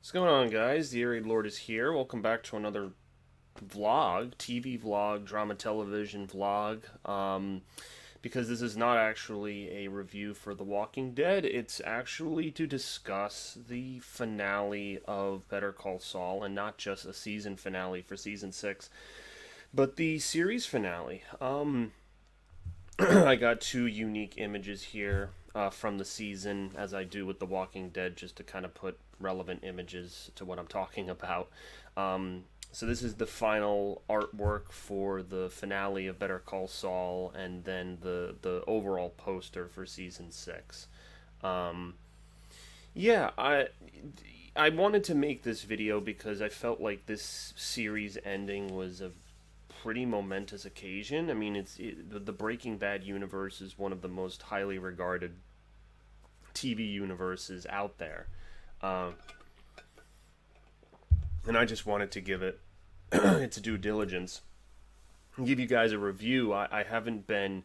What's going on, guys? The Arid Lord is here. Welcome back to another vlog, TV vlog, drama television vlog. Because this is not actually a review for The Walking Dead, it's actually to discuss the finale of Better Call Saul, and not just a season finale for season 6, but the series finale. I got two unique images here from the season, as I do with The Walking Dead, just to kind of put relevant images to what I'm talking about. So this is the final artwork for the finale of Better Call Saul, and then the overall poster for season 6. Um, yeah, I wanted to make this video because I felt like this series ending was a pretty momentous occasion. I mean, the Breaking Bad universe is one of the most highly regarded TV universes out there, um, and I just wanted to give it its due diligence and give you guys a review. I haven't been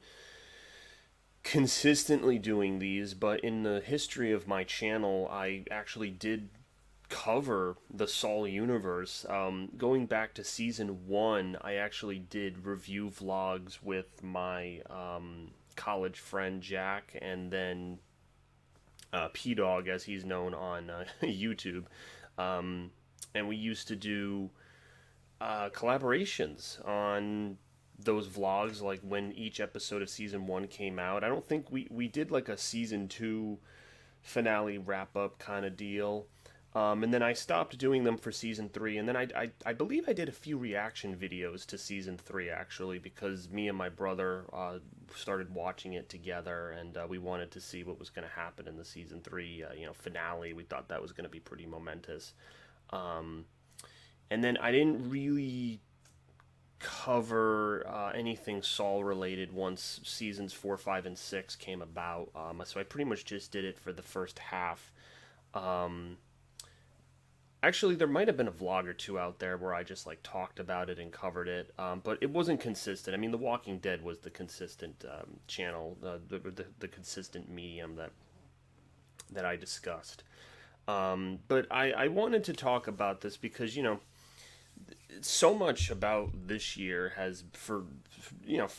consistently doing these, but in the history of my channel, I actually did cover the Saul universe. Going back to season 1, I actually did review vlogs with my college friend Jack, and then P Dog, as he's known on YouTube. And we used to do collaborations on those vlogs, like when each episode of season 1 came out. I don't think we did like a season 2 finale wrap up kind of deal. And then I stopped doing them for season 3, and then I believe I did a few reaction videos to season 3, actually, because me and my brother started watching it together, and we wanted to see what was going to happen in the season 3 finale. We thought that was going to be pretty momentous. And then I didn't really cover anything Saul related once seasons 4, 5, and 6 came about. So I pretty much just did it for the first half. Actually, there might have been a vlog or two out there where I just like talked about it and covered it, but it wasn't consistent. I mean, The Walking Dead was the consistent channel, the consistent medium that I discussed. But I wanted to talk about this because so much about this year has for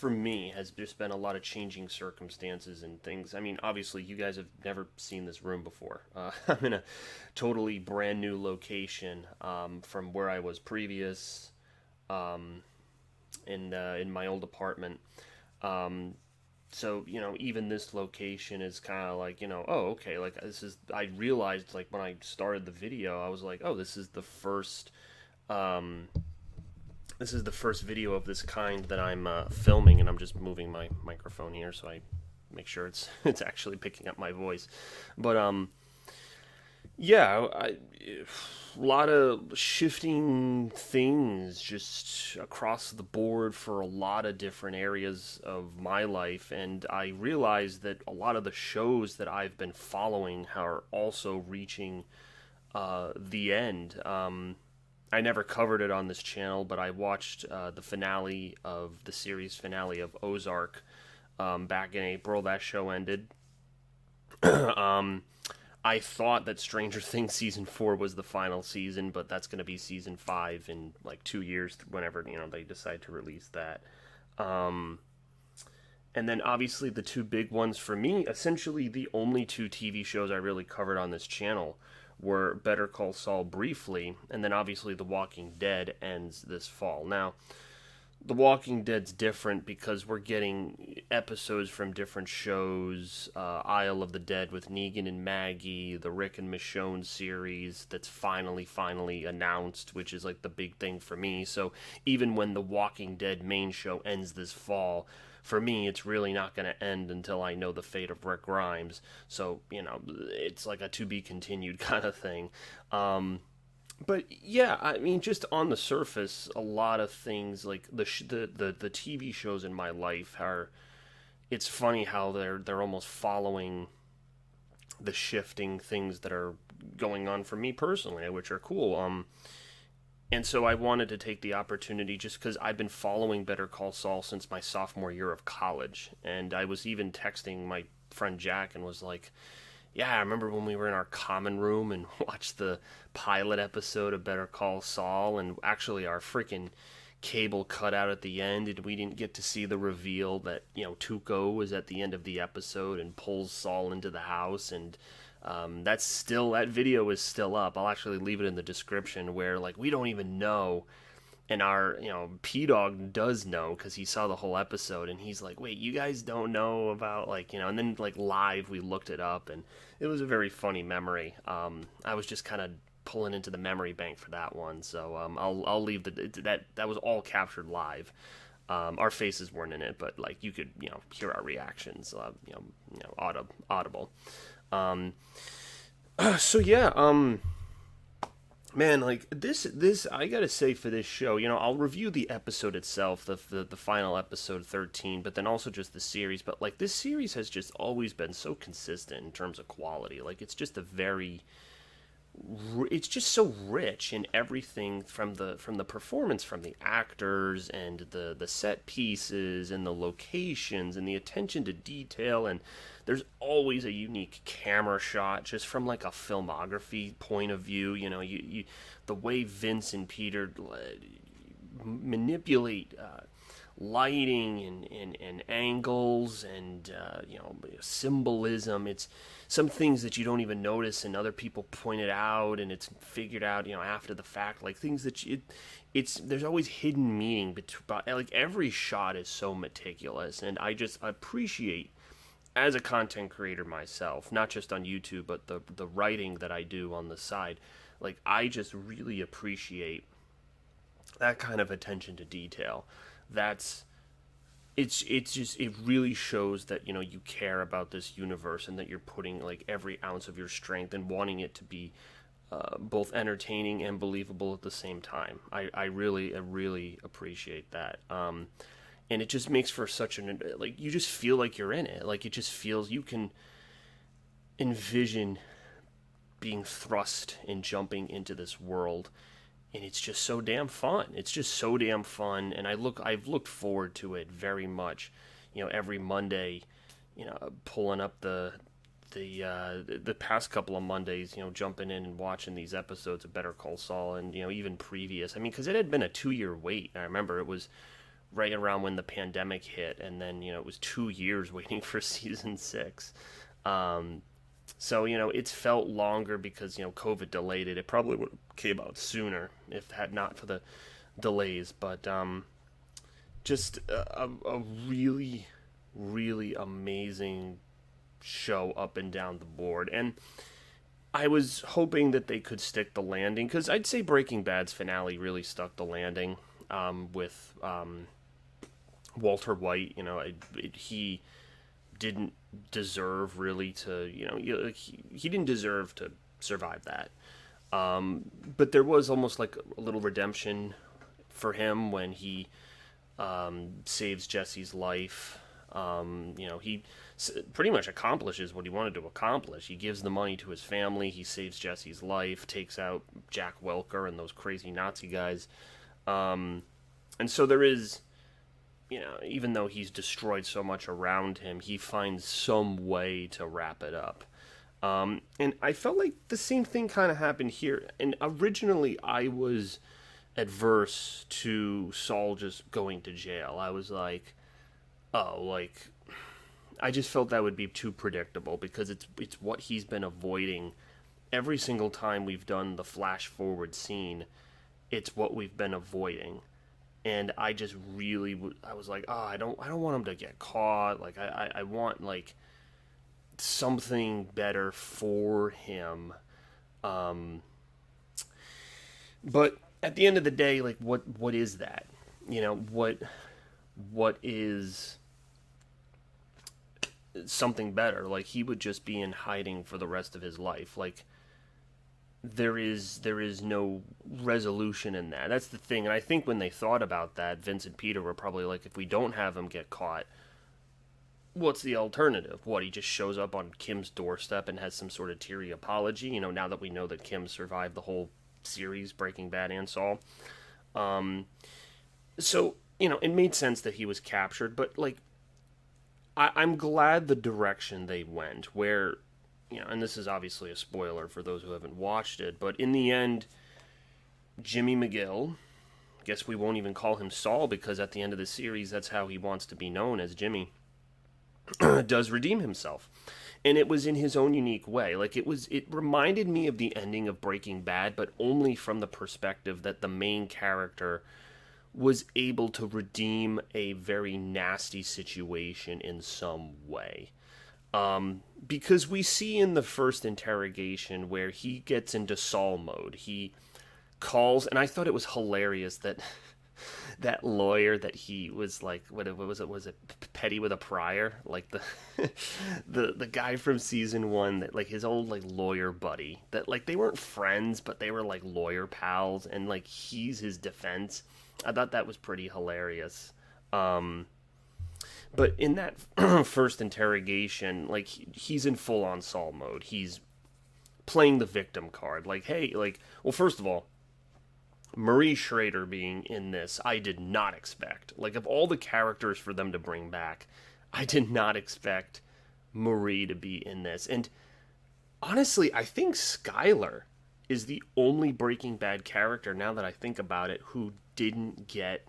me has just been a lot of changing circumstances and things. I mean, obviously you guys have never seen this room before. I'm in a totally brand new location, from where I was previous, in my old apartment. So even this location is kind of like, oh, okay, like this is, I realized, like, when I started the video, I was like, oh, um, this is the first video of this kind that I'm filming, and I'm just moving my microphone here so I make sure it's it's actually picking up my voice. But yeah, a lot of shifting things just across the board for a lot of different areas of my life, and I realized that a lot of the shows that I've been following are also reaching the end. I never covered it on this channel, but I watched the finale of the series finale of Ozark back in April. That show ended. um, I thought that Stranger Things season 4 was the final season, but that's going to be season 5 in like 2 years, whenever they decide to release that. Um, and then obviously the two big ones for me, essentially the only two TV shows I really covered on this channel, were Better Call Saul briefly, and then obviously The Walking Dead ends this fall. Now, The Walking Dead's different because we're getting episodes from different shows. Isle of the Dead with Negan and Maggie, the Rick and Michonne series that's finally announced, which is like the big thing for me. So even when The Walking Dead main show ends this fall, for me, it's really not going to end until I know the fate of Rick Grimes. So, it's like a to be continued kind of thing. But yeah, I mean, just on the surface, a lot of things like the TV shows in my life are. It's funny how they're almost following the shifting things that are going on for me personally, which are cool. And so I wanted to take the opportunity, just because I've been following Better Call Saul since my sophomore year of college, and I was even texting my friend Jack and was like, Yeah, I remember when we were in our common room and watched the pilot episode of Better Call Saul, and actually our freaking cable cut out at the end, and we didn't get to see the reveal that Tuco was at the end of the episode and pulls Saul into the house, and that video is still up. I'll actually leave it in the description where like we don't even know, and our P Dog does know because he saw the whole episode, and he's like, wait, you guys don't know about and then like live we looked it up, and it was a very funny memory. I was just kind of pulling into the memory bank for that one, so I'll leave that was all captured live. Our faces weren't in it, but like you could hear our reactions, audible. Um, so yeah, man, like this I gotta say for this show, I'll review the episode itself, the final episode 13, but then also just the series. But like this series has just always been so consistent in terms of quality. Like it's just so rich in everything from the performance, from the actors and the set pieces and the locations and the attention to detail, and there's always a unique camera shot just from like a filmography point of view. The way Vince and Peter manipulate lighting and angles and symbolism. It's some things that you don't even notice and other people point it out, and it's figured out after the fact, like things that it's there's always hidden meaning like every shot is so meticulous, and I just appreciate, as a content creator myself, not just on YouTube but the writing that I do on the side, like I just really appreciate that kind of attention to detail. That's it's just, it really shows that you care about this universe, and that you're putting like every ounce of your strength and wanting it to be both entertaining and believable at the same time. I really appreciate that. And it just makes for such an, like, you just feel like you're in it. Like, it just feels, you can envision being thrust and jumping into this world, and it's just so damn fun. It's just so damn fun, and I've looked forward to it very much. Every Monday, pulling up the past couple of Mondays, jumping in and watching these episodes of Better Call Saul, and even previous. I mean, because it had been a 2-year wait. I remember it was right around when the pandemic hit, and then it was 2 years waiting for season 6. So it's felt longer because COVID delayed it. It probably would have came out sooner if had not for the delays. But just a really amazing show up and down the board. And I was hoping that they could stick the landing, because I'd say Breaking Bad's finale really stuck the landing with Walter White. He didn't deserve really to, he didn't deserve to survive that. But there was almost like a little redemption for him when he saves Jesse's life. He pretty much accomplishes what he wanted to accomplish. He gives the money to his family, he saves Jesse's life, takes out Jack Welker and those crazy Nazi guys. And so there is, even though he's destroyed so much around him, he finds some way to wrap it up. And I felt like the same thing kind of happened here. And originally I was adverse to Saul just going to jail. I was like, oh, like, I just felt that would be too predictable, because it's what he's been avoiding every single time we've done the flash forward scene. It's what we've been avoiding. And I just really, I was like, oh, I don't want him to get caught. Like, I want, like, something better for him. But at the end of the day, like, what is that? What is something better? Like, he would just be in hiding for the rest of his life. Like, there is no resolution in that. That's the thing. And I think when they thought about that, Vince and Peter were probably like, if we don't have him get caught, what's the alternative? What, he just shows up on Kim's doorstep and has some sort of teary apology, now that we know that Kim survived the whole series, Breaking Bad and Saul. So, it made sense that he was captured, but, like, I'm glad the direction they went, where and this is obviously a spoiler for those who haven't watched it, but in the end, Jimmy McGill, guess we won't even call him Saul because at the end of the series, that's how he wants to be known, as Jimmy, does redeem himself. And it was in his own unique way. Like it reminded me of the ending of Breaking Bad, but only from the perspective that the main character was able to redeem a very nasty situation in some way. Because we see in the first interrogation where he gets into Saul mode, he calls, and I thought it was hilarious that that lawyer that he was like, what was it? Was it Petty with a Prior? Like the the guy from season one, that like his old like lawyer buddy, that like they weren't friends, but they were like lawyer pals, and like he's his defense. I thought that was pretty hilarious. But in that first interrogation, like he's in full on Saul mode. He's playing the victim card. Like, hey, like, well, first of all, Marie Schrader being in this, I did not expect. Like, of all the characters for them to bring back, I did not expect Marie to be in this. And honestly, I think Skylar is the only Breaking Bad character, now that I think about it, who didn't get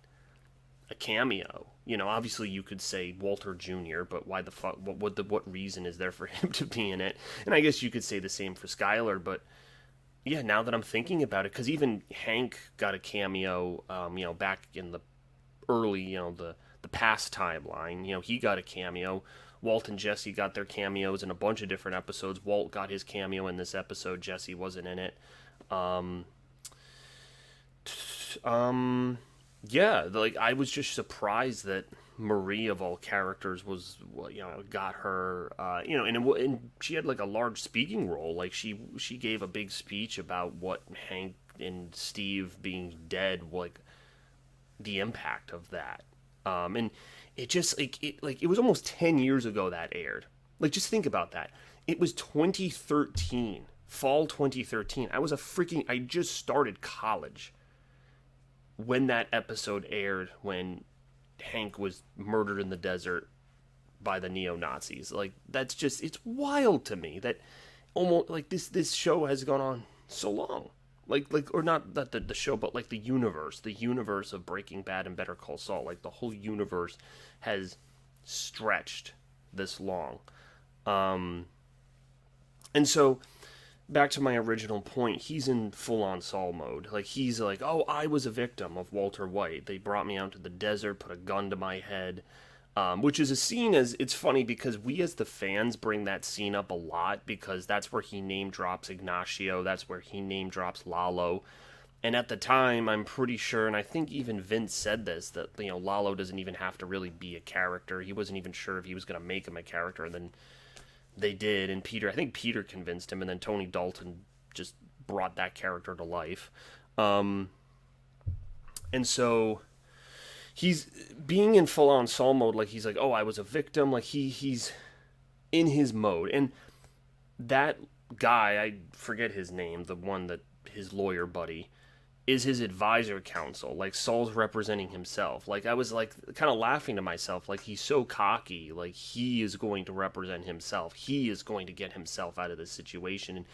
a cameo. Obviously you could say Walter Jr., but why the fuck? What reason is there for him to be in it? And I guess you could say the same for Skylar, but yeah, now that I'm thinking about it, because even Hank got a cameo, back in the early, the past timeline, he got a cameo. Walt and Jesse got their cameos in a bunch of different episodes. Walt got his cameo in this episode. Jesse wasn't in it. Yeah, like I was just surprised that Marie of all characters was, got her, and she had like a large speaking role. Like she gave a big speech about what Hank and Steve being dead, like the impact of that. And it just it was almost 10 years ago that aired. Like just think about that. It was 2013, fall 2013. I just started college when that episode aired, when Hank was murdered in the desert by the neo-Nazis. Like that's just, it's wild to me that almost like this show has gone on so long. Like or not that the show, but like the universe of Breaking Bad and Better Call Saul, like the whole universe has stretched this long. And so back to my original point, he's in full-on Saul mode. Like, he's like, oh, I was a victim of Walter White. They brought me out to the desert, put a gun to my head, which is a scene, it's funny because we as the fans bring that scene up a lot because that's where he name drops Ignacio, that's where he name drops Lalo. And at the time, I'm pretty sure, and I think even Vince said this, that, Lalo doesn't even have to really be a character. He wasn't even sure if he was going to make him a character, and then they did, and I think Peter convinced him, and then Tony Dalton just brought that character to life. And so he's being in full-on Saul mode, like he's like, oh, I was a victim, like he's in his mode. And that guy, I forget his name, the one that his lawyer buddy, is his advisor counsel. Like, Saul's representing himself. Like, I was, like, kind of laughing to myself. Like, he's so cocky. Like, he is going to represent himself. He is going to get himself out of this situation. And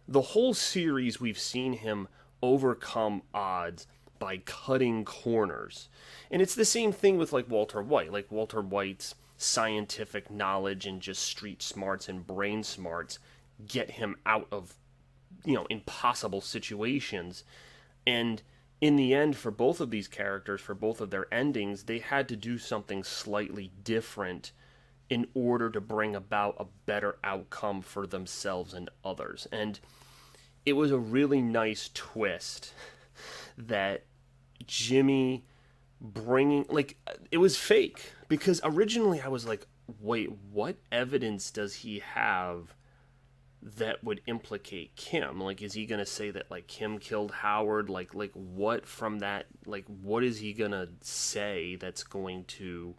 the whole series, we've seen him overcome odds by cutting corners. And it's the same thing with, like, Walter White. Like, Walter White's scientific knowledge and just street smarts and brain smarts get him out of, impossible situations. And in the end, for both of these characters, for both of their endings, they had to do something slightly different in order to bring about a better outcome for themselves and others. And it was a really nice twist that Jimmy bringing, like, it was fake. Because originally I was like, wait, what evidence does he have that would implicate Kim? Like, is he gonna say that, like, Kim killed Howard? Like what from that, like, what is he gonna say that's going to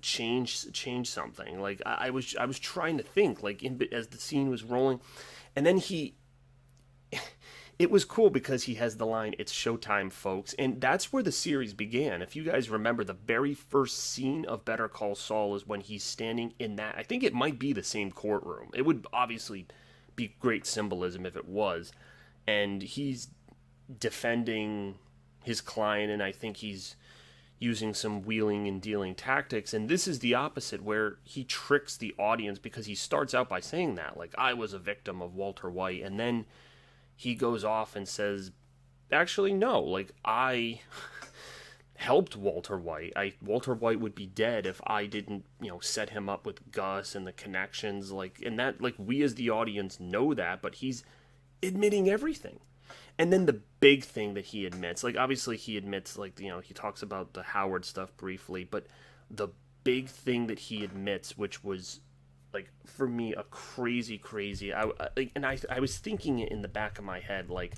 change something? Like, I was trying to think, like, as the scene was rolling, and then it was cool because he has the line, "It's showtime, folks." And that's where the series began. If you guys remember, the very first scene of Better Call Saul is when he's standing in that, I think it might be the same courtroom. It would obviously be great symbolism if it was. And he's defending his client, and I think he's using some wheeling and dealing tactics. And this is the opposite, where he tricks the audience, because he starts out by saying that, like, I was a victim of Walter White. And then he goes off and says, actually, no, like, I helped Walter White. Walter White would be dead if I didn't, set him up with Gus and the connections. Like, and that, like, we as the audience know that, but he's admitting everything. And then the big thing that he admits, like, obviously he admits, like, he talks about the Howard stuff briefly, but the big thing that he admits, which was, like, for me, a crazy, I was thinking it in the back of my head, like,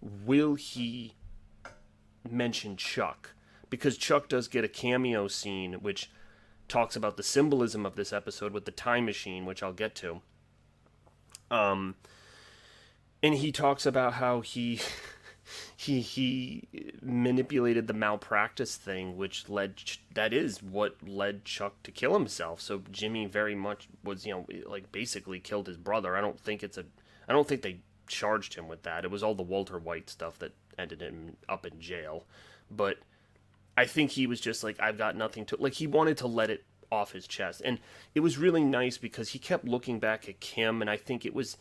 will he mention Chuck? Because Chuck does get a cameo scene, which talks about the symbolism of this episode with the time machine, which I'll get to. And he talks about how he manipulated the malpractice thing, which that is what led Chuck to kill himself. So Jimmy very much was, like, basically killed his brother. I don't think they charged him with that. It was all the Walter White stuff that ended him up in jail. But I think he was just like, I've got nothing to, like, he wanted to let it off his chest. And it was really nice because he kept looking back at Kim, and I think it was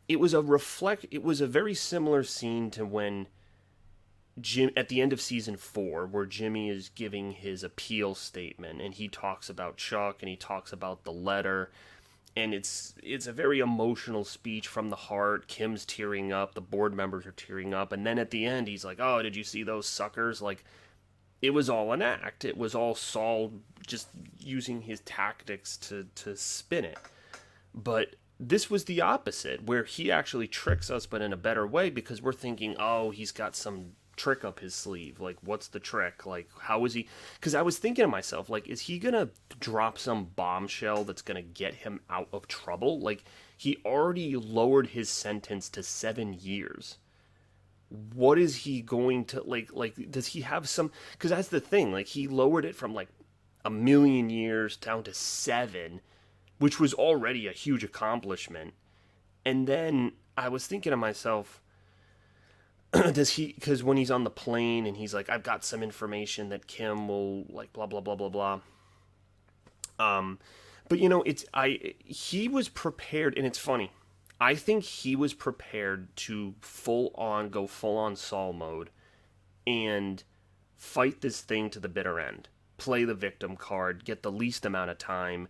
a very similar scene to when Jim, at the end of season 4, where Jimmy is giving his appeal statement, and he talks about Chuck, and he talks about the letter, and it's a very emotional speech from the heart. Kim's tearing up, the board members are tearing up, and then at the end he's like, "Oh, did you see those suckers?" Like, it was all an act. It was all Saul just using his tactics to spin it. But this was the opposite, where he actually tricks us, but in a better way, because we're thinking, oh, he's got some trick up his sleeve. Like, what's the trick? Like, how is he? Because I was thinking to myself, like, is he going to drop some bombshell that's going to get him out of trouble? Like, he already lowered his sentence to 7 years. What is he going to, like, does he have some, because that's the thing, like, he lowered it from, like, 1,000,000 years down to 7, which was already a huge accomplishment. And then I was thinking to myself, does he, because when he's on the plane and he's like, I've got some information that Kim will, like, blah, blah, blah, blah, blah. But, he was prepared, and it's funny. I think he was prepared to go full on Saul mode and fight this thing to the bitter end. Play the victim card, get the least amount of time,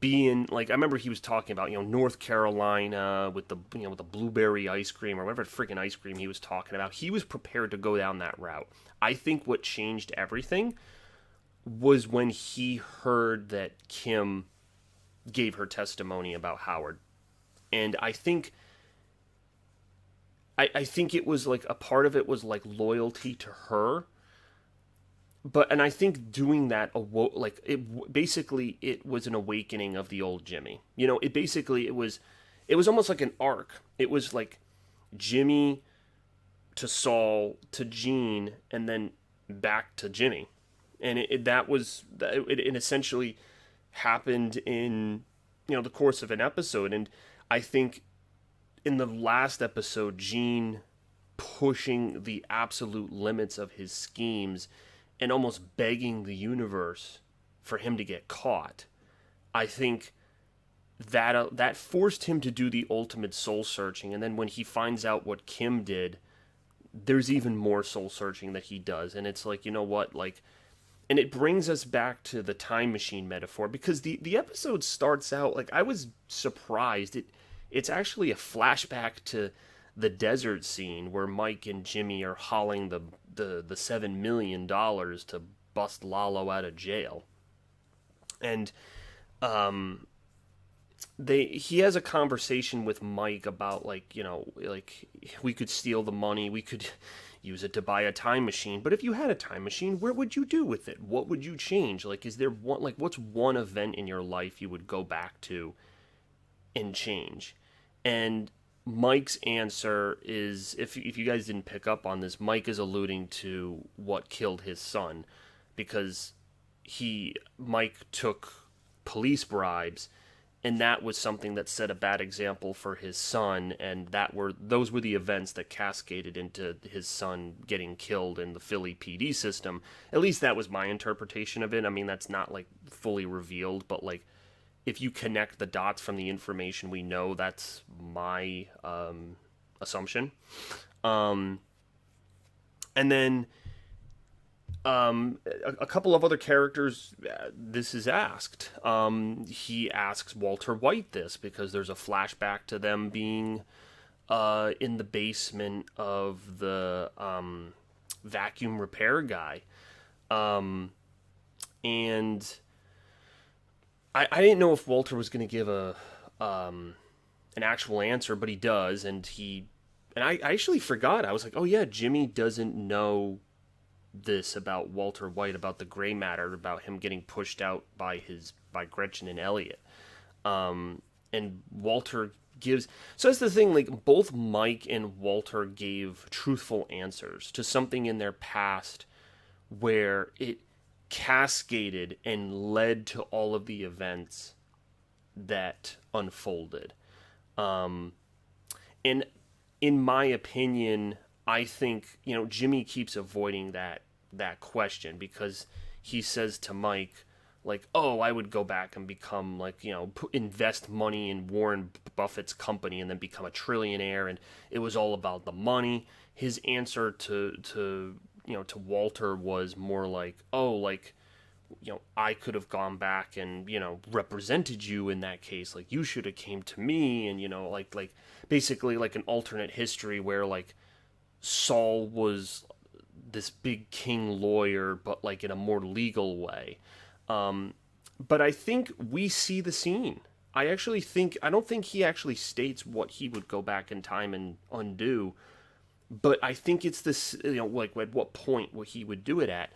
being, like, I remember he was talking about, North Carolina with the, with the blueberry ice cream or whatever freaking ice cream he was talking about. He was prepared to go down that route. I think what changed everything was when he heard that Kim gave her testimony about Howard. And I think it was, like, a part of it was, like, loyalty to her. And I think doing that, it was an awakening of the old Jimmy. It was almost like an arc. It was like Jimmy to Saul to Gene, and then back to Jimmy. And it essentially happened in, the course of an episode. And I think in the last episode, Gene pushing the absolute limits of his schemes and almost begging the universe for him to get caught. I think that forced him to do the ultimate soul searching. And then when he finds out what Kim did, there's even more soul searching that he does. And it's like, you know what, like, and it brings us back to the time machine metaphor, because the episode starts out, like, I was surprised. It's actually a flashback to the desert scene where Mike and Jimmy are hauling the $7 million to bust Lalo out of jail. And he has a conversation with Mike about, like, we could steal the money, we could use it to buy a time machine, but if you had a time machine, where would you do with it? What would you change? Like, is there one, like, what's one event in your life you would go back to and change? And Mike's answer is, if you guys didn't pick up on this, Mike is alluding to what killed his son, because Mike took police bribes, and that was something that set a bad example for his son, and those were the events that cascaded into his son getting killed in the Philly PD system. At least that was my interpretation of it. I mean, that's not like fully revealed, but like if you connect the dots from the information we know, that's my assumption. Um, and then a couple of other characters, this is asked. He asks Walter White this because there's a flashback to them being in the basement of the vacuum repair guy. And I didn't know if Walter was going to give an actual answer, but he does, and I actually forgot. I was like, oh yeah, Jimmy doesn't know this about Walter White, about the gray matter, about him getting pushed out by Gretchen and Elliot. And Walter gives. So that's the thing. Like both Mike and Walter gave truthful answers to something in their past where it cascaded and led to all of the events that unfolded. And in my opinion, I think, Jimmy keeps avoiding that question because he says to Mike, like, oh, I would go back and become like, invest money in Warren Buffett's company and then become a trillionaire, and it was all about the money. His answer to Walter was more like, oh, like, I could have gone back and, represented you in that case. Like, you should have came to me, and, like basically like an alternate history where, like, Saul was this big king lawyer, but, like, in a more legal way. But I think we see the scene. I don't think he actually states what he would go back in time and undo, but I think it's this, like, at what point what he would do it at.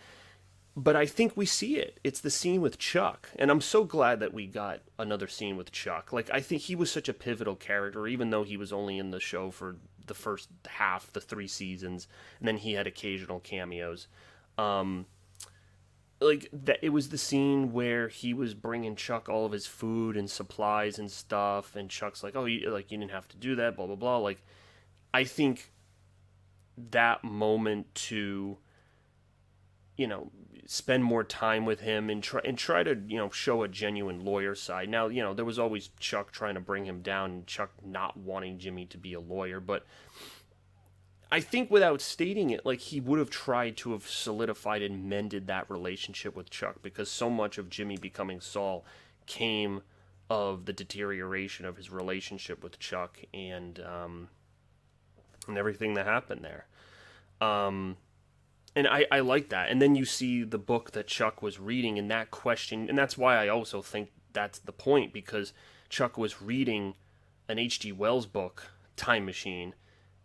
But I think we see it. It's the scene with Chuck. And I'm so glad that we got another scene with Chuck. Like, I think he was such a pivotal character, even though he was only in the show for the first half, the 3 seasons, and then he had occasional cameos. Like, that, it was the scene where he was bringing Chuck all of his food and supplies and stuff, and Chuck's like, oh, you didn't have to do that, blah, blah, blah. Like, I think that moment to, spend more time with him and try to, show a genuine lawyer side. Now, there was always Chuck trying to bring him down and Chuck not wanting Jimmy to be a lawyer, but I think without stating it, like, he would have tried to have solidified and mended that relationship with Chuck, because so much of Jimmy becoming Saul came of the deterioration of his relationship with Chuck and everything that happened there. And I like that. And then you see the book that Chuck was reading, and that question, and that's why I also think that's the point, because Chuck was reading an H.G. Wells book, Time Machine,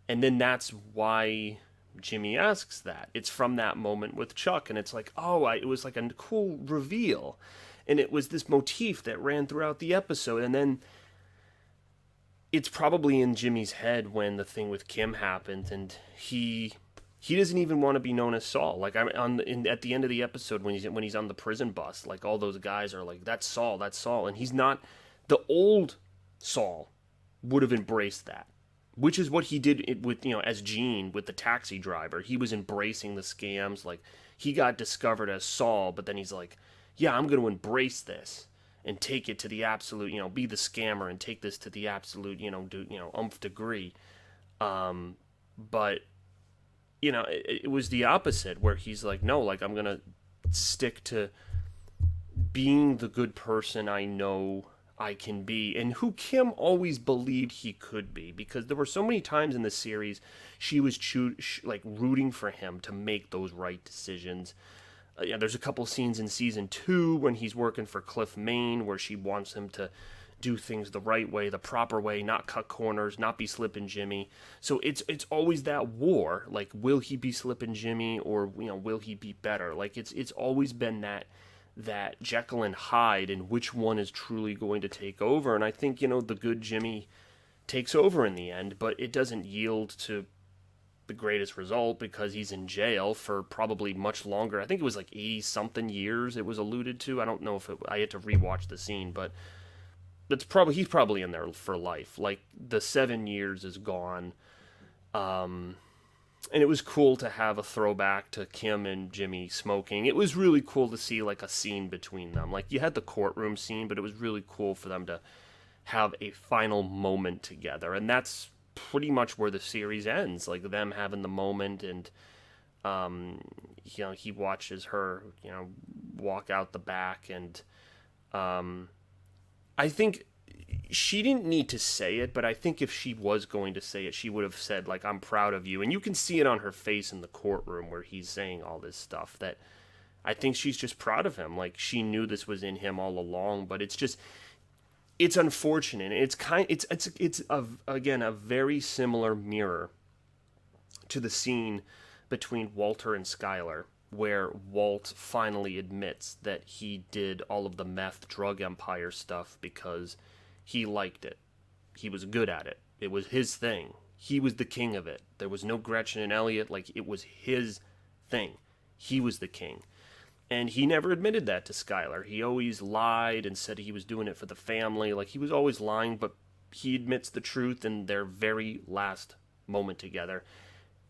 and then that's why Jimmy asks that. It's from that moment with Chuck, and it's like, it was like a cool reveal. And it was this motif that ran throughout the episode, and then it's probably in Jimmy's head when the thing with Kim happened, and he doesn't even want to be known as Saul. Like, at the end of the episode when he's on the prison bus, like, all those guys are like, that's Saul, and he's not. The old Saul would have embraced that, which is what he did with, as Gene with the taxi driver. He was embracing the scams. Like, he got discovered as Saul, but then he's like, yeah, I'm going to embrace this and take it to the absolute, be the scammer and take this to the absolute, umph degree. But it was the opposite, where he's like, no, like, I'm going to stick to being the good person I know I can be, and who Kim always believed he could be, because there were so many times in the series she was like rooting for him to make those right decisions. There's a couple scenes in season 2 when he's working for Cliff Maine where she wants him to do things the right way, the proper way, not cut corners, not be slipping Jimmy. So it's always that war, like, will he be slipping Jimmy, or will he be better? Like, it's always been that Jekyll and Hyde, and which one is truly going to take over. And I think, the good Jimmy takes over in the end, but it doesn't yield to the greatest result because he's in jail for probably much longer. I think it was like 80 something years it was alluded to. I don't know if I had to rewatch the scene, but he's probably in there for life. Like the 7 years is gone. And it was cool to have a throwback to Kim and Jimmy smoking. It was really cool to see like a scene between them. Like you had the courtroom scene, but it was really cool for them to have a final moment together. And that's pretty much where the series ends. Like them having the moment, and he watches her, walk out the back, and I think she didn't need to say it, but I think if she was going to say it, she would have said, like, I'm proud of you. And you can see it on her face in the courtroom where he's saying all this stuff, that I think she's just proud of him. Like, she knew this was in him all along, but it's unfortunate. Again, a very similar mirror to the scene between Walter and Skylar, where Walt finally admits that he did all of the meth drug empire stuff because he liked it. He was good at it. It was his thing. He was the king of it. There was no Gretchen and Elliot. Like, it was his thing. He was the king. And he never admitted that to Skylar. He always lied and said he was doing it for the family. Like, he was always lying, but he admits the truth in their very last moment together.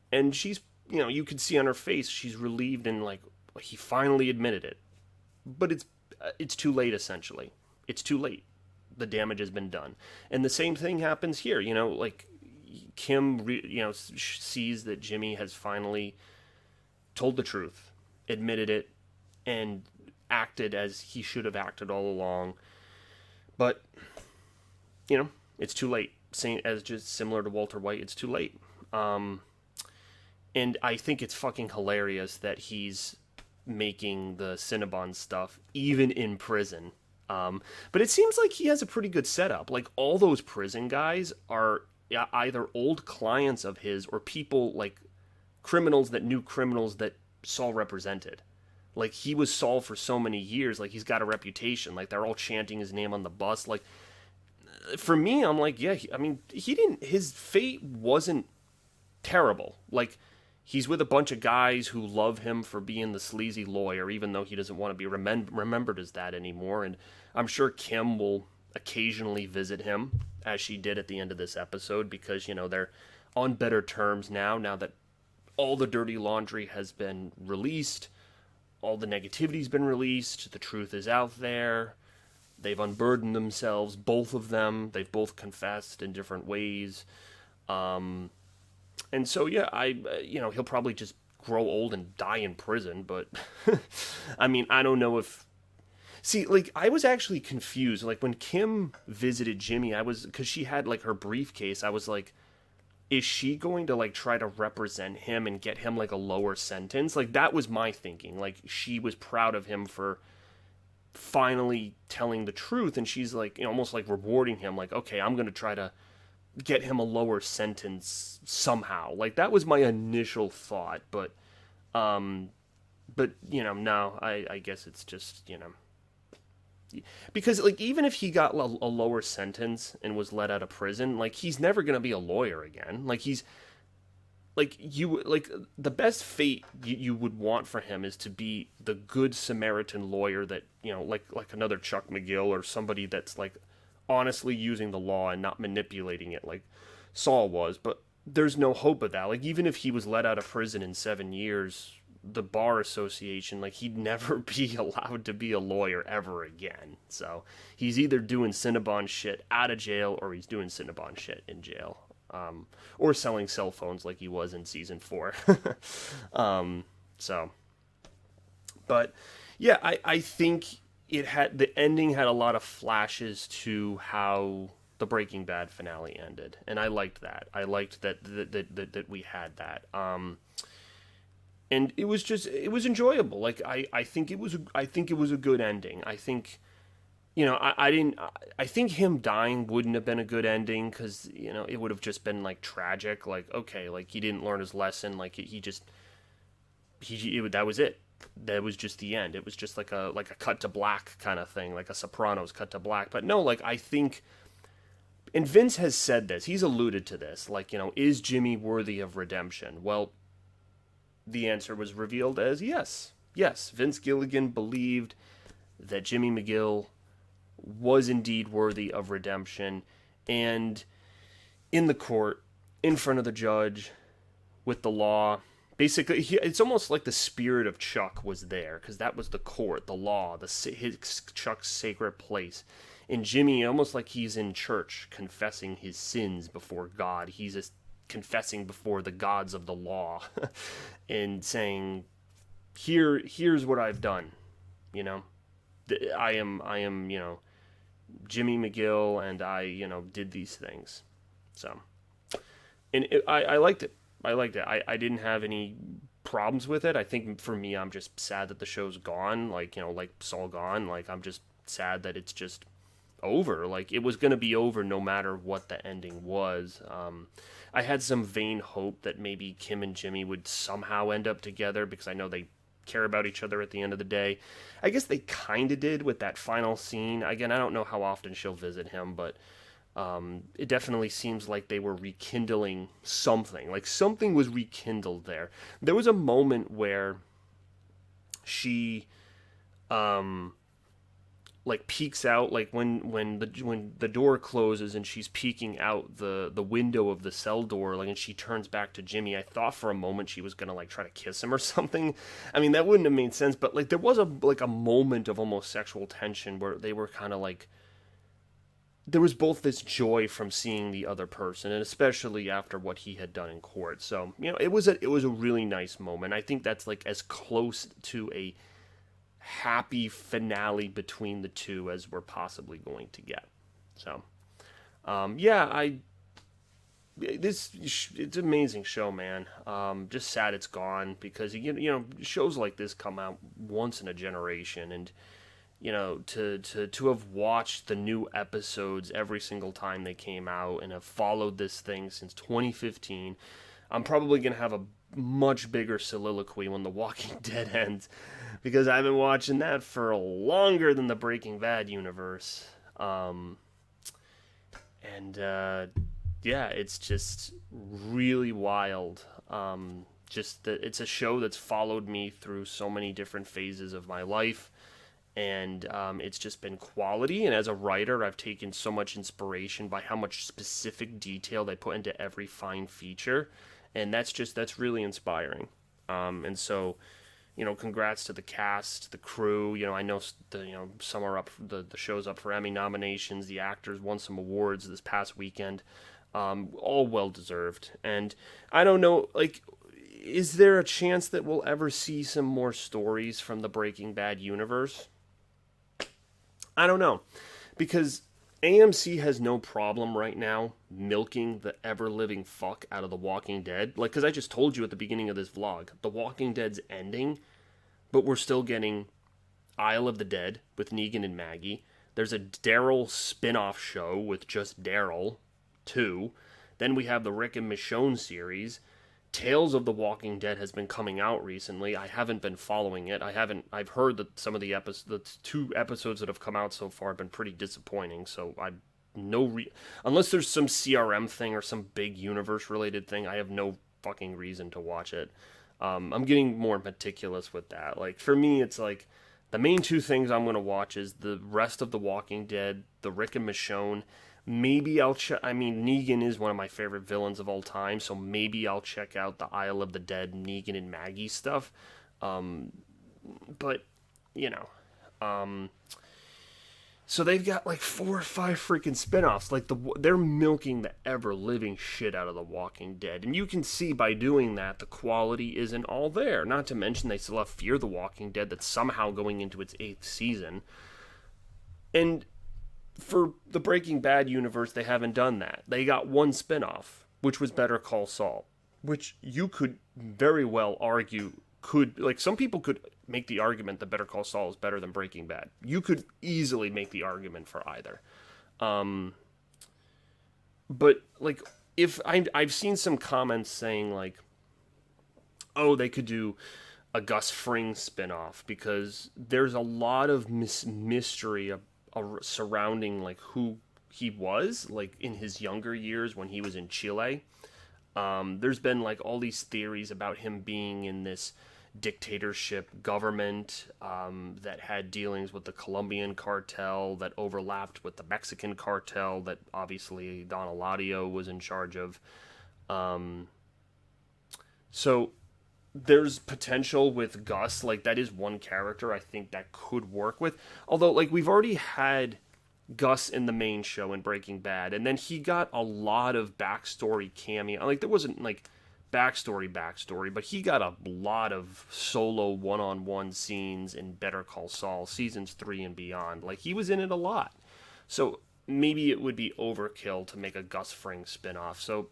And she's, you can see on her face, she's relieved, and like, he finally admitted it. But it's too late, essentially. It's too late. The damage has been done. And the same thing happens here. Like Kim, sees that Jimmy has finally told the truth, admitted it, and acted as he should have acted all along. But, it's too late. Just similar to Walter White, it's too late. And I think it's fucking hilarious that he's making the Cinnabon stuff even in prison. But it seems like he has a pretty good setup. Like, all those prison guys are either old clients of his or people, like, criminals that knew criminals that Saul represented. Like, he was Saul for so many years. Like, he's got a reputation. Like, they're all chanting his name on the bus. Like, for me, I'm like, yeah, his fate wasn't terrible. Like, he's with a bunch of guys who love him for being the sleazy lawyer, even though he doesn't want to be remembered as that anymore. And I'm sure Kim will occasionally visit him, as she did at the end of this episode, because, they're on better terms now that all the dirty laundry has been released, all the negativity's been released, the truth is out there. They've unburdened themselves, both of them. They've both confessed in different ways. And so, yeah, he'll probably just grow old and die in prison, but I mean, I don't know if... See, like, I was actually confused. Like, when Kim visited Jimmy, because she had, like, her briefcase, I was like, is she going to, like, try to represent him and get him, like, a lower sentence? Like, that was my thinking. Like, she was proud of him for finally telling the truth, and she's, like, almost, like, rewarding him. Like, okay, I'm going to try to get him a lower sentence somehow. Like, that was my initial thought, but no, I guess it's just, because, like, even if he got a lower sentence and was let out of prison, like, he's never going to be a lawyer again. Like, the best fate you would want for him is to be the good Samaritan lawyer that, like another Chuck McGill or somebody that's, like, honestly using the law and not manipulating it like Saul was. But there's no hope of that. Like, even if he was let out of prison in 7 years, the bar association, like, he'd never be allowed to be a lawyer ever again. So he's either doing Cinnabon shit out of jail, or he's doing Cinnabon shit in jail, or selling cell phones like he was in season 4. But yeah, I think the ending had a lot of flashes to how the Breaking Bad finale ended, and I liked that. I liked that we had that. And it was enjoyable. Like, I think it was a good ending. I think, I think him dying wouldn't have been a good ending, because, it would have just been, like, tragic. Like, okay, like, he didn't learn his lesson. Like, that was it. That was just the end. It was just like a cut to black kind of thing, like a Sopranos cut to black. But no, like, I think And Vince has said this. He's alluded to this. Like, is Jimmy worthy of redemption? Well, the answer was revealed as yes. Yes, Vince Gilligan believed that Jimmy McGill was indeed worthy of redemption. And in the court, in front of the judge, with the law, basically, it's almost like the spirit of Chuck was there, because that was the court, the law, Chuck's sacred place. And Jimmy, almost like he's in church, confessing his sins before God. He's just confessing before the gods of the law, and saying, here's what I've done. I am, Jimmy McGill, and I, did these things. So, and I liked it. I didn't have any problems with it. I think for me, I'm just sad that the show's gone. Like Saul gone. Like, I'm just sad that it's just over. Like, it was going to be over no matter what the ending was. I had some vain hope that maybe Kim and Jimmy would somehow end up together, because I know they care about each other at the end of the day. I guess they kind of did with that final scene. Again, I don't know how often she'll visit him, but it definitely seems like they were rekindling something. Like, something was rekindled there. There was a moment where she like peeks out, like when the door closes and she's peeking out the window of the cell door, like, and she turns back to Jimmy. I thought for a moment she was gonna like try to kiss him or something. I mean, that wouldn't have made sense, but like there was a moment of almost sexual tension where they were kind of like, there was both this joy from seeing the other person, and especially after what he had done in court. So, it was a really nice moment. I think that's like as close to a happy finale between the two as we're possibly going to get. So, it's an amazing show, man. Just sad it's gone, because shows like this come out once in a generation, and to have watched the new episodes every single time they came out, and have followed this thing since 2015. I'm probably gonna have a much bigger soliloquy when The Walking Dead ends, because I've been watching that for longer than the Breaking Bad universe. It's just really wild. Just that it's a show that's followed me through so many different phases of my life, and it's just been quality. And as a writer, I've taken so much inspiration by how much specific detail they put into every fine feature, and that's really inspiring. And so, congrats to the cast, the crew. I know some are up, the show's up for Emmy nominations. The actors won some awards this past weekend. All well deserved. And I don't know, like, is there a chance that we'll ever see some more stories from the Breaking Bad universe? I don't know, because AMC has no problem right now milking the ever-living fuck out of The Walking Dead. Like, because I just told you at the beginning of this vlog, The Walking Dead's ending, but we're still getting Isle of the Dead with Negan and Maggie. There's a Daryl spin-off show with just Daryl, too. Then we have the Rick and Michonne series. Tales of the Walking Dead has been coming out recently. I haven't been following it. I've heard that some of the the 2 episodes that have come out so far have been pretty disappointing. So unless there's some CRM thing or some big universe related thing, I have no fucking reason to watch it. I'm getting more meticulous with that. Like, for me, it's like the main 2 things I'm going to watch is the rest of the Walking Dead, the Rick and Michonne. Maybe I'll check. I mean, Negan is one of my favorite villains of all time, so maybe I'll check out the Isle of the Dead, Negan and Maggie stuff. But so they've got like 4 or 5 freaking spinoffs. Like, they're milking the ever living shit out of The Walking Dead, and you can see by doing that the quality isn't all there. Not to mention they still have Fear the Walking Dead that's somehow going into its 8th season, and for the Breaking Bad universe, they haven't done that. They got 1 spinoff, which was Better Call Saul, which you could very well argue some people could make the argument that Better Call Saul is better than Breaking Bad. You could easily make the argument for either. But like, if I've seen some comments saying like, oh, they could do a Gus Fring spinoff, because there's a lot of mystery surrounding like who he was, like, in his younger years when he was in Chile. There's been, like, all these theories about him being in this dictatorship government that had dealings with the Colombian cartel that overlapped with the Mexican cartel that obviously Don Eladio was in charge of. So there's potential with Gus. Like, that is one character I think that could work with. Although, like, we've already had Gus in the main show in Breaking Bad, and then he got a lot of backstory cameo. Like, there wasn't, like, backstory, but he got a lot of solo one-on-one scenes in Better Call Saul, seasons 3 and beyond. Like, he was in it a lot. So maybe it would be overkill to make a Gus Fring spinoff. So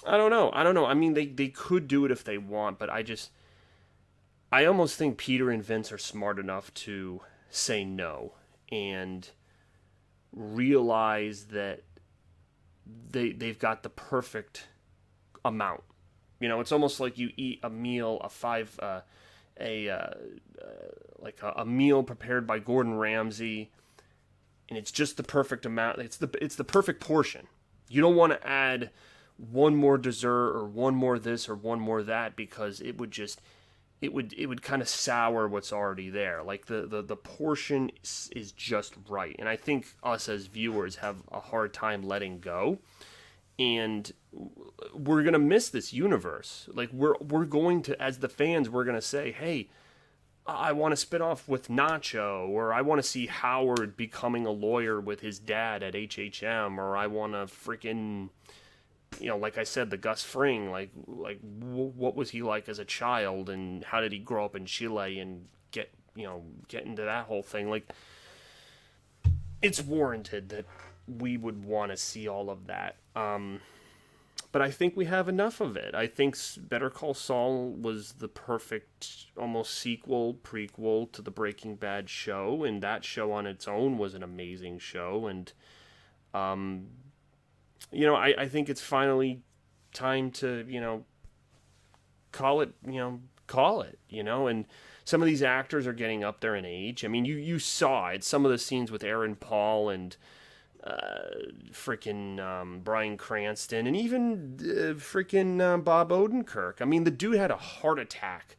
I don't know. I mean, they could do it if they want, but I almost think Peter and Vince are smart enough to say no and realize that they've got the perfect amount. You know, it's almost like you eat a meal, a meal prepared by Gordon Ramsay, and it's just the perfect amount. It's the perfect portion. You don't want to add one more dessert or one more this or one more that, because it would kind of sour what's already there. Like, the portion is just right. And I think us as viewers have a hard time letting go. And we're going to miss this universe. Like, we're going to, as the fans, we're going to say, hey, I want to spin off with Nacho, or I want to see Howard becoming a lawyer with his dad at HHM, or I want to freaking, you know, like I said, the Gus Fring, what was he like as a child, and how did he grow up in Chile and get into that whole thing? Like, it's warranted that we would want to see all of that. But I think we have enough of it. I think Better Call Saul was the perfect almost sequel, prequel to the Breaking Bad show, and that show on its own was an amazing show. And I think it's finally time to, call it, and some of these actors are getting up there in age. I mean, you saw it, some of the scenes with Aaron Paul and Bryan Cranston, and even Bob Odenkirk. I mean, the dude had a heart attack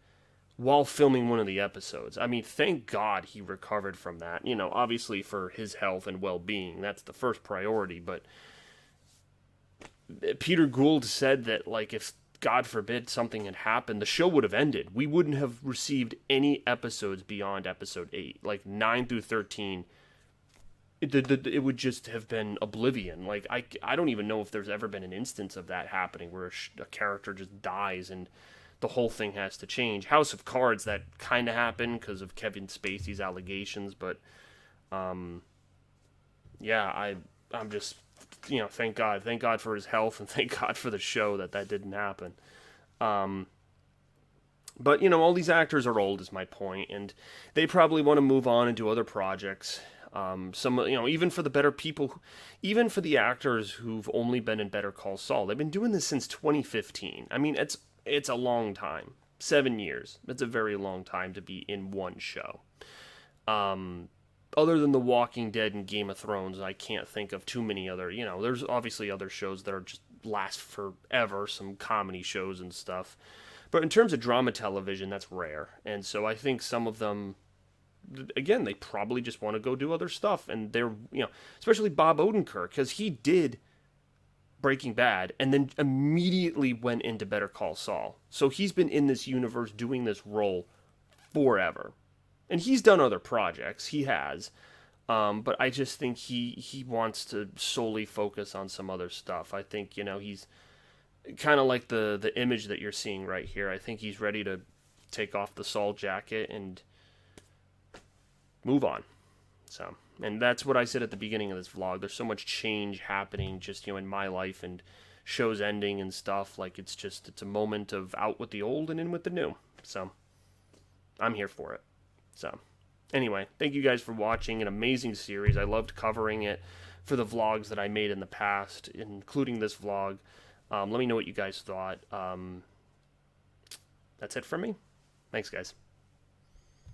while filming one of the episodes. I mean, thank God he recovered from that. Obviously for his health and well-being, that's the first priority. But Peter Gould said that, like, if God forbid something had happened, the show would have ended. We wouldn't have received any episodes beyond episode 8. Like, 9 through 13, it would just have been oblivion. Like, I don't even know if there's ever been an instance of that happening where a character just dies and the whole thing has to change. House of Cards, that kind of happened because of Kevin Spacey's allegations, but I'm just, thank God for his health, and thank God for the show that didn't happen. But all these actors are old, is my point, and they probably want to move on and do other projects. Even for the better people, even for the actors who've only been in Better Call Saul, they've been doing this since 2015. I mean, it's a long time. 7 years. It's a very long time to be in one show. Other than The Walking Dead and Game of Thrones, I can't think of too many other, there's obviously other shows that are just last forever, some comedy shows and stuff. But in terms of drama television, that's rare. And so I think some of them, again, they probably just want to go do other stuff. And they're, especially Bob Odenkirk, because he did Breaking Bad and then immediately went into Better Call Saul. So he's been in this universe doing this role forever. And he's done other projects. He has. But I just think he wants to solely focus on some other stuff. I think, he's kind of like the image that you're seeing right here. I think he's ready to take off the Saul jacket and move on. So, and that's what I said at the beginning of this vlog. There's so much change happening just, in my life and shows ending and stuff. Like, it's a moment of out with the old and in with the new. So, I'm here for it. So, anyway, thank you guys for watching an amazing series. I loved covering it for the vlogs that I made in the past, including this vlog. Let me know what you guys thought. That's it for me. Thanks, guys.